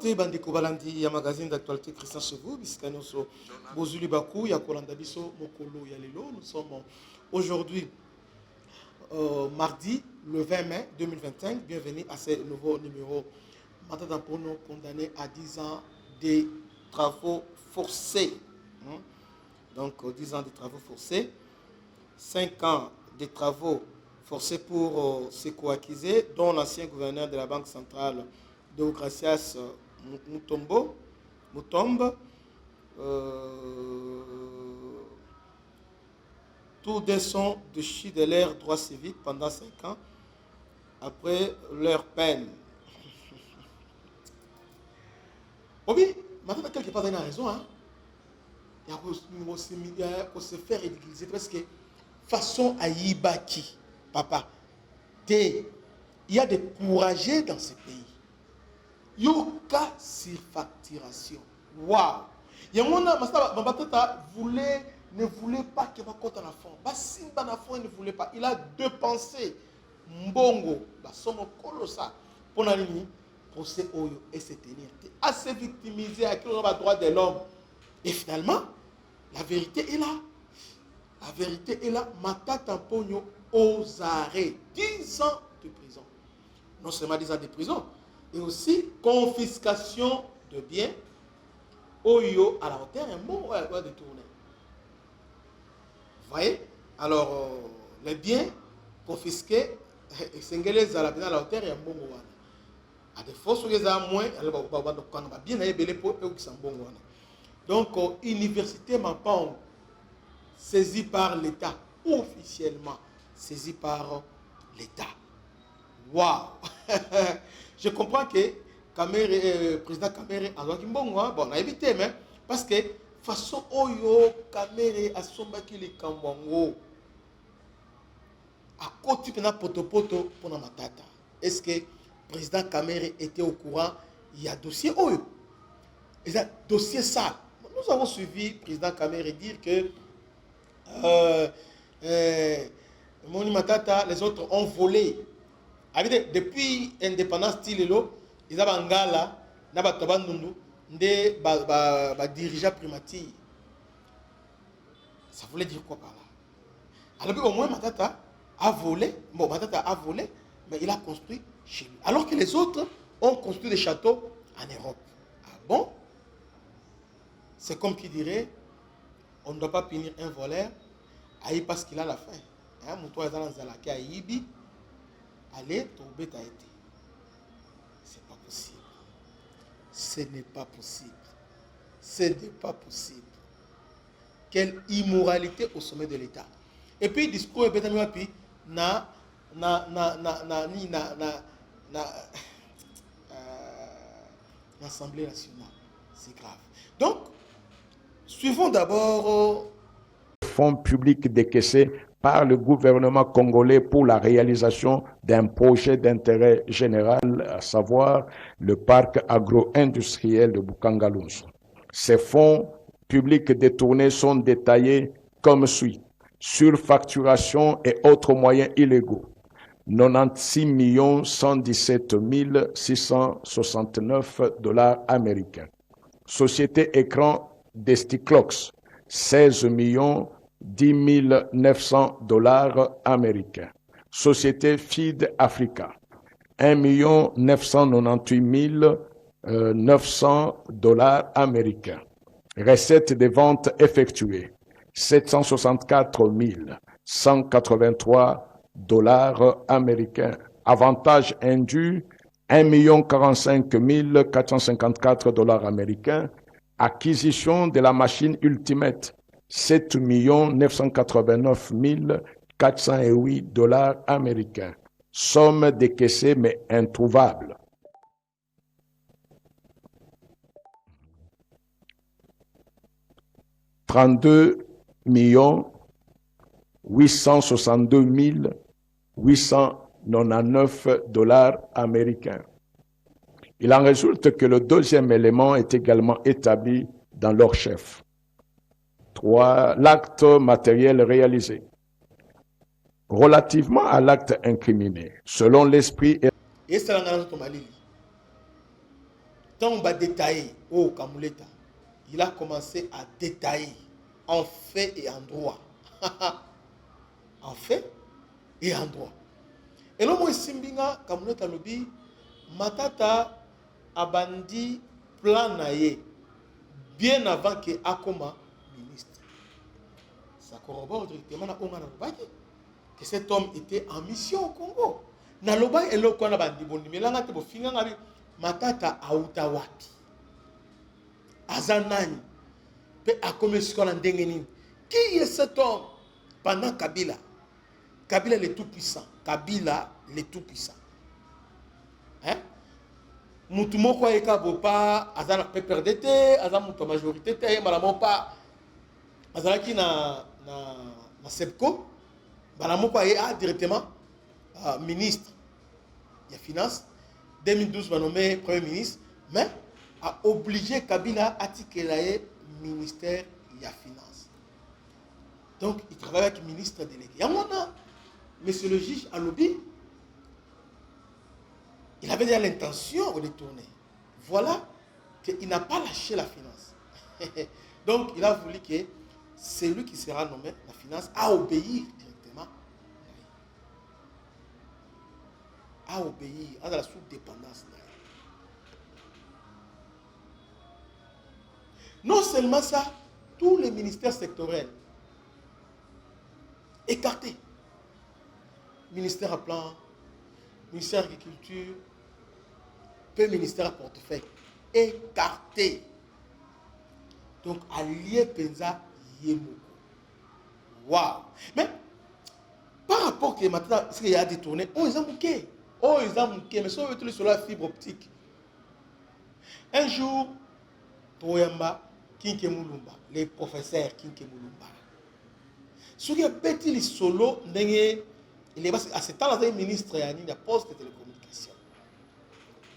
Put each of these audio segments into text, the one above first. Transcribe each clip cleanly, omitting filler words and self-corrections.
Mbote bandeko balandi ya magazine d'actualité Christian chez vous, Biskanoso Bozuli Bakou, ya Kolanda Biso Mokolo ya Lelo. Nous sommes aujourd'hui mardi le 20 mai 2025. Bienvenue à ce nouveau numéro. Maintenant pour nous condamnés à 10 ans de travaux forcés. Donc 10 ans de travaux forcés, 5 ans de travaux forcés pour ses co-accusés, dont l'ancien gouverneur de la Banque centrale Deogracias Mutombo. Tous deux sont déchus de leurs droits civiques pendant 5 ans après leur peine. Oui, maintenant quelque part il a raison, hein. Il y a se faire ridiculiser parce que façon à Yibaki, papa, il y a des courageux dans ce pays. Il y a aucune surfacturation. Waouh! Il y a mon ne voulait pas qu'il y ait un enfant. Basimba n'enfant ne voulait pas. Il a dépensé mbongo, la somme colossale pour l'année procès Oyo et se tenir. Assez victimisé à qui on a le droit de l'homme. Et finalement, la vérité est là. La vérité est là. Matata Pogno aux arrêts. 10 ans de prison. Non seulement 10 ans de prison, et aussi confiscation de biens. Oyo à la hauteur, un mot doit détourner. Vous voyez? Alors, les biens confisqués, c'est à la hauteur, et un bon mot. À des fois, les moins, bien pour eux qui sont bons. Donc, université Mampang, saisie par l'État, officiellement saisie par l'État. Waouh! Je comprends que le président Kamere a bon, on a évité, mais parce que façon Oyo Kamere a sombaki les Kambongo à côté de poto pour la matata. Est-ce que le président Kamere était au courant? Il y a dossier Oyo. Il y a dossier sale. Nous avons suivi le président Kamere dire que Moni Matata, les autres ont volé. Depuis l'indépendance, ils ont Ngala, des dirigeants primatiers. Ça voulait dire quoi par là? Alors au moins Matata a volé. Bon, Matata a volé, mais il a construit chez lui. Alors que les autres ont construit des châteaux en Europe. Ah bon? C'est comme qui dirait, on ne doit pas punir un voleur parce qu'il a la faim. Allez, tomber ta été. C'est pas possible. Ce n'est pas possible. Ce n'est pas possible. Quelle immoralité au sommet de l'État. Et puis, le discours est bien puis l'Assemblée nationale. C'est grave. Donc, suivons d'abord fonds publics décaissés par le gouvernement congolais pour la réalisation d'un projet d'intérêt général, à savoir le parc agro-industriel de Bukangalunzu. Ces fonds publics détournés sont détaillés comme suit: surfacturation et autres moyens illégaux, 96 117 669 $ américains. Société écran Desticlox, 16 10 900 $ américains. Société Feed Africa, 1 998 900 $ américains. Recettes des ventes effectuées, 764 183 $ américains. Avantages indus, 1 045 454 $ américains. Acquisition de la machine Ultimate, 7 989 408 $ américains. Somme décaissée mais introuvable. « 32 862 899 $ américains. Il en résulte que le deuxième élément est également établi dans leur chef. 3. L'acte matériel réalisé. Relativement à l'acte incriminé, selon l'esprit et Tant on va détailler, oh Kamuleta, il a commencé à détailler en fait et en droit. En fait et en droit. Et là, moi, Simbinga, Kamuleta Lobi, Matata abandi plan naye bien avant que Akoma ministre. Ça corrobore directement à Onga Nalobaki que cet homme était en mission au Congo. Naloba et le Kona bandi bondi melanga te bo finga ngabi Matata auta wapi. Azanani pe akome sikola ndenge nini. Qui est cet homme pendant Kabila? Kabila le tout puissant. Kabila le tout puissant. Hein? Mutu moko eka bopa azana pepper d'été, azana mutu majorité te malamo pa azana ki na Sepco, malamo pa a directement ministre des finances 2012 va nommé premier ministre mais a obligé Kabila à tirer ministère des finances. Donc il travaille avec le ministre délégué. Et on a monsieur le juge à lobby. Il avait déjà l'intention de détourner. Voilà qu'il n'a pas lâché la finance. Donc, il a voulu que celui qui sera nommé la finance a obéi directement. A obéi à la sous-dépendance. Non seulement ça, tous les ministères sectoriels écartés. Ministère à plan, ministère de l'agriculture, peu ministère à portefeuille, écarté. Donc, allié Penza Yemoko. Waouh! Mais, par rapport à maintenant, ce qu'il y a détourné, oh, ils ont mouqué. Oh, ils ont mouqué. Mais si on veut tout sur la fibre optique. Un jour, Toyamba, Kinke Mulumba, les professeurs Kinke Mulumba. Ce qui a pété les solos, il est à ce temps-là, le ministre il y a poste de télécommunication.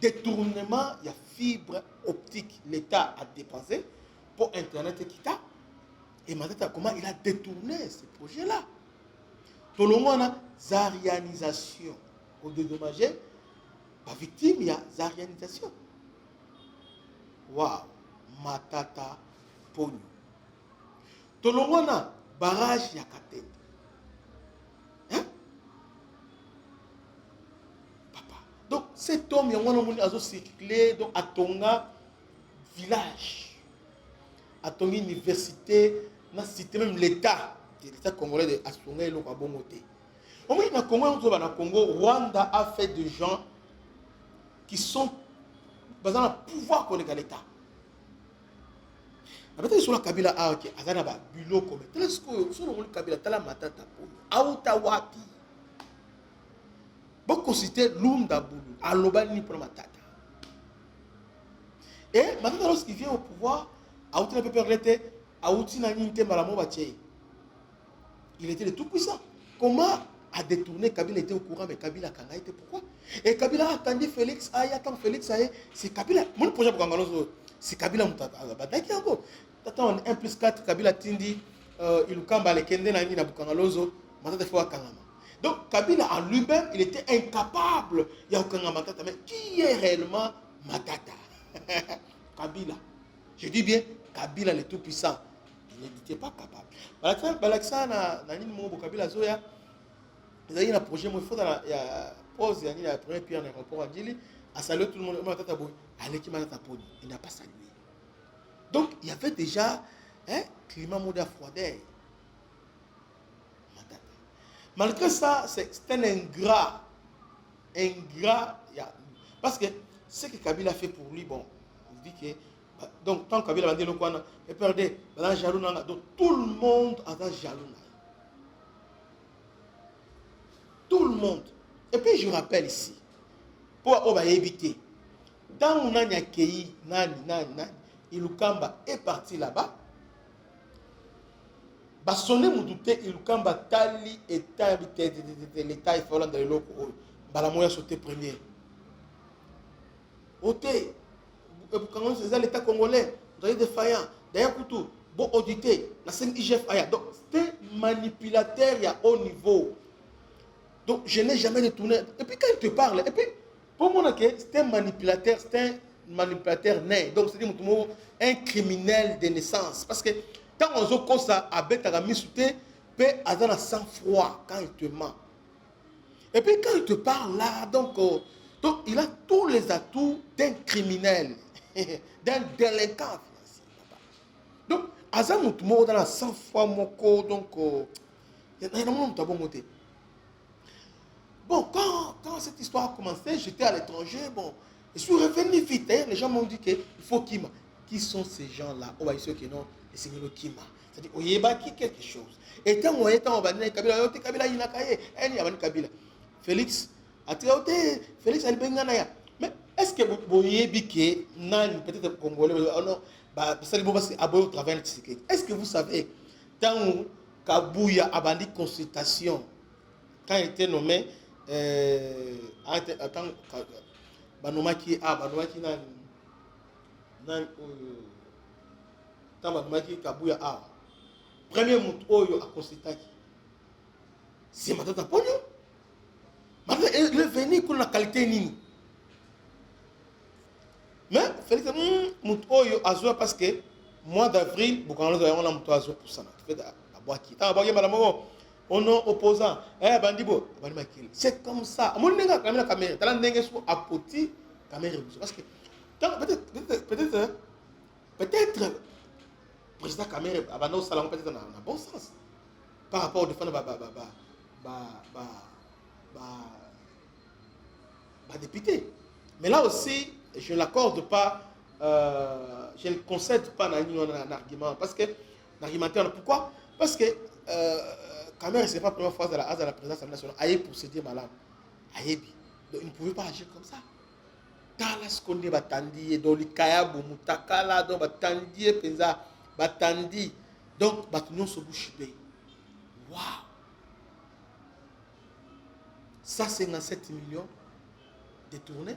Détournement, il y a fibre optique. L'État a dépensé pour Internet et Kita. Et maintenant, comment il a détourné ce projet-là? Tout le monde a zarianisation. Au dédommagé, la victime, il y a zarianisation. Waouh! Matata Pogno. Tout le monde a barrage Yakatete. Hein? Papa. Donc, cet homme, il y a circulé à Tonga, village, à Tonga, université, dans la cité, même l'État congolais de Astonga et le Kabongote. Au moins, dans le Congo, Rwanda a fait des gens qui sont dans le pouvoir pour l'État. Après, sur la Kabila, ok, Azanaba, Bulo, comme tel sur le Kabila, Tala Matata, Aoutawapi. Beaucoup cité Lunda Boulou, Alobani pour Matata. Et maintenant, lorsqu'il vient au pouvoir, Aoutina Peperlete, Aoutina Ninte Malamo Baché, il était le tout puissant. Comment a détourné Kabila était au courant, mais Kabila Kanga était pourquoi? Et Kabila a attendu Félix Aye, attend Félix Aye, c'est Kabila. Mon projet pour Kangalozo, c'est Kabila Moutata. Attends, 1 plus 4, Kabila Tindi, Ilukamba, le Kende Nani, Nabukangalozo, Matata Foua Kangama. Donc Kabila en lui-même, il était incapable. Il y a aucun Matata, mais qui est réellement Matata? Kabila. Je dis bien, Kabila le tout puissant. Il n'était pas capable. Balaksa na nini mo Kabila Zoya. Il y a un projet, il faut dans la pause, il y a la première pierre dans l'aéroport à Djili, à saluer tout le monde, il n'a pas salué. Donc, il y avait déjà un climat moderne froideur. Malgré ça, c'est un ingrat. Ingrat, parce que ce que Kabila a fait pour lui, bon, il dit que, donc, tant que Kabila a dit le Kwana, il perdait, donc tout le monde a dans jaloux. Tout le monde. Et puis je rappelle ici, pour éviter, dans on a accueilli Nani, Ilukamba est parti là-bas. Basonné Moudouté, Ilukamba, Tali, État, l'État, il faut dans les locaux. Balamoya sauté premier. Oté, quand c'est l'État congolais, vous avez des faillants, d'ailleurs, Koutou, bon audité, la CNIGF, donc c'était manipulateur à haut niveau. Donc, je n'ai jamais détourné. Et puis, quand il te parle, et puis, pour moi, c'était un manipulateur, c'était manipulateur né. Donc, c'est-à-dire un criminel de naissance. Parce que quand on a comme ça, à misouté, peut avoir un sang-froid quand il te ment. Et puis quand il te parle là, donc il a tous les atouts d'un criminel, d'un délinquant financier. Donc, Azam Moutoumou dans la sang-froid moko, donc il y a un monde qui a bon, quand cette histoire a commencé, j'étais à l'étranger, bon, je suis revenu vite. Hein, les gens m'ont dit qu'il faut Kima. Qui sont ces gens-là? Oh, ceux qui n'ont c'est le Kima. C'est-à-dire, il y a quelque chose. Et tant on est en Kabila, Kabila, il y a Kabila. Félix, Félix Albenganaya. Mais est-ce que vous voyez que nan peut-être congolais, non, est-ce que vous savez, tant Kabouya a bandit consultation, quand il était nommé, attends, Banomaki Kabouya a premier mout a consulté. C'est maintenant pognon. Maintenant il est venu pour la qualité nini. Mais Félix mout a joué parce que mois d'avril, beaucoup de gens ont mout a joué pour ça. Tu fais à boaki. T'as boaki madame on est opposant. Bandibo, c'est comme ça. Mon nègre quand même la caméra. T'as la nègre sur apoti caméra parce que peut-être président caméra abano salon peut-être dans un bon sens par rapport au défendre député. Mais là aussi, je ne l'accorde pas, je ne concède pas un argument parce que l'argumentaire, pourquoi? Parce que Cameroun, ce n'est pas la première fois à la présidence nationale, aïe pour se dire malade. Aïe, donc il ne pouvait pas agir comme ça. Talas konde batandi, donc les kayabou, mutakala, donc batandi, penza, batandi, donc batunion se bouche. Waouh! Ça, 57 millions détournés,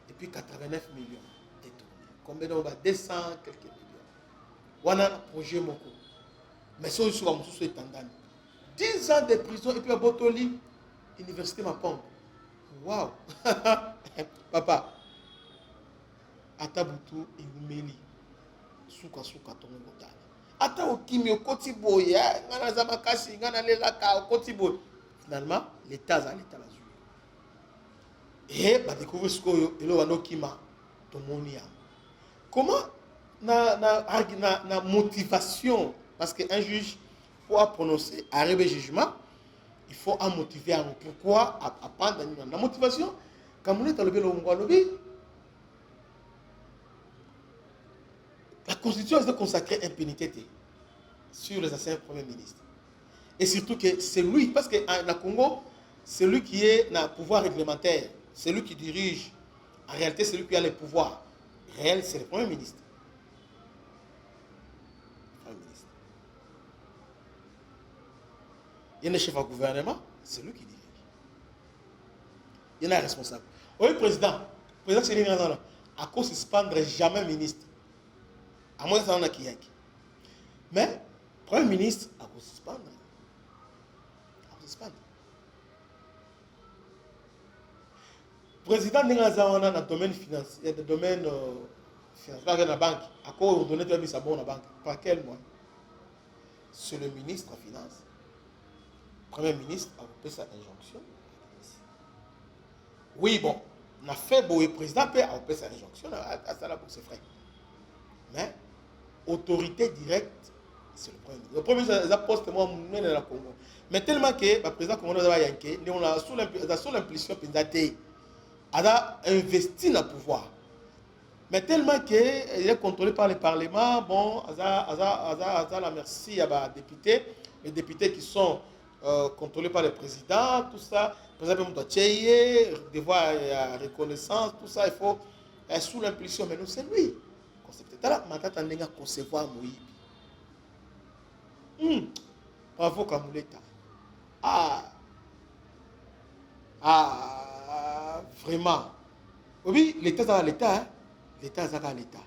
et puis 89 millions détournés. Combien d'on va 200 quelques millions. Voilà projet Moko. Mais si on est en 10 ans de prison et puis à Botoli, université Mapong. Waouh! Papa, Atabutu Ingumeli, Souka Tongo Botali. Ata Okimi Okotiboy, Ngana Zamakasi, Ngana Lelaka Okotiboy. Finalement, l'État a l'État la joué. Et bah découvrir ce que il a Okima Tomonia. Comment na motivation, parce qu'un juge pour prononcer arrêt de jugement, il faut en motiver à pourquoi apprendre la motivation. Quand on est à lobby, la Constitution est consacrée impunité sur les anciens premiers ministres. Et surtout que c'est lui, parce que dans Congo, c'est lui qui est dans le pouvoir réglementaire, c'est lui qui dirige. En réalité, c'est lui qui a le pouvoir réel, c'est le premier ministre. Il y a un chef de gouvernement, c'est lui qui dirige. Il y a un responsable. Oui, président c'est lui qui à cause de suspendre jamais ministre. À moins que ça en a qui est. Mais, premier ministre, à cause de suspendre. Président dans le domaine financier, dans le domaine financier, dans la banque, à cause de donner de la banque, par quel moyen? C'est le ministre des Finances. Premier ministre a fait sa injonction. Oui, bon, on a fait le président a fait sa injonction à ça pour ses frais. Mais, autorité directe, c'est le premier ministre. Le premier ministre a posté moi dans la Congo. Mais tellement que le président congolais a yanké, on a sous l'impulsion il a investi dans le pouvoir. Mais tellement qu'il est contrôlé par le Parlement, bon, la merci à les députés qui sont contrôlés par le président, tout ça. Le président doit cheyer, devoir reconnaissance, tout ça, il faut sous l'impulsion. Mais nous, c'est lui. C'est là que nous avons concevoir Moïbi. Bravo Kamuleta. Vraiment. Oui, l'État est à l'État. Hein? L'État est à l'État.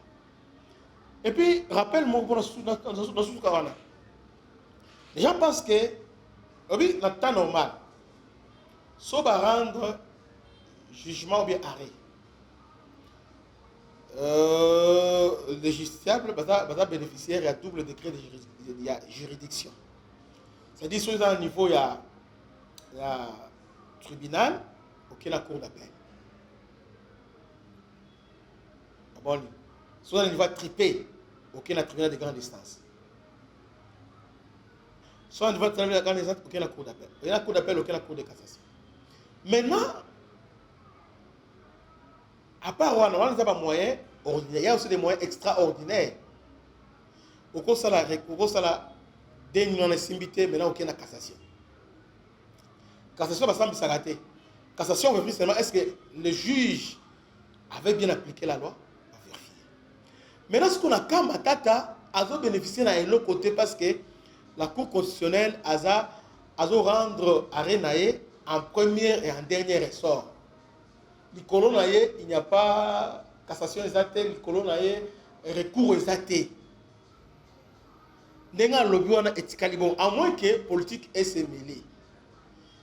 Et puis, rappelle-moi, dans ce cas-là, les gens pensent que, oui, dans le temps normal, sauf à rendre jugement ou bien arrêt. Le justiciable va bénéficier à double degré de juridiction. C'est-à-dire, sur un niveau, il y a tribunal, ok, la cour d'appel. Bon, sur un niveau trippé, ok, la tribunal de grande instance. Sur un niveau de grande instance, ok, la cour d'appel. Et la cour d'appel, ok, la cour de cassation. Maintenant, à part on a des moyens ordinaires, il y a aussi des moyens extraordinaires. Au cours de la dénonciation, maintenant, ok, la cassation. Cassation, ça me raté. Cassation, on vérifie seulement est-ce que le juge avait bien appliqué la loi. On vérifie. Maintenant, ce qu'on a quand Matata a bénéficié d'un autre côté parce que la Cour constitutionnelle a rendre Arenae en premier et en dernier ressort. Il n'y a pas cassation exacte, recours exact. Nenga lobby wana etikali bon à moins que politique ait se mêlé.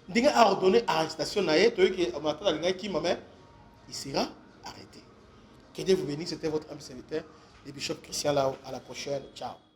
Nenga a ordonné arrestation naé to que matata linga ki mame il sera arrêté. Que Dieu vous bénisse, c'était votre ami serviteur le bishop Christian Lao. À la prochaine. Ciao.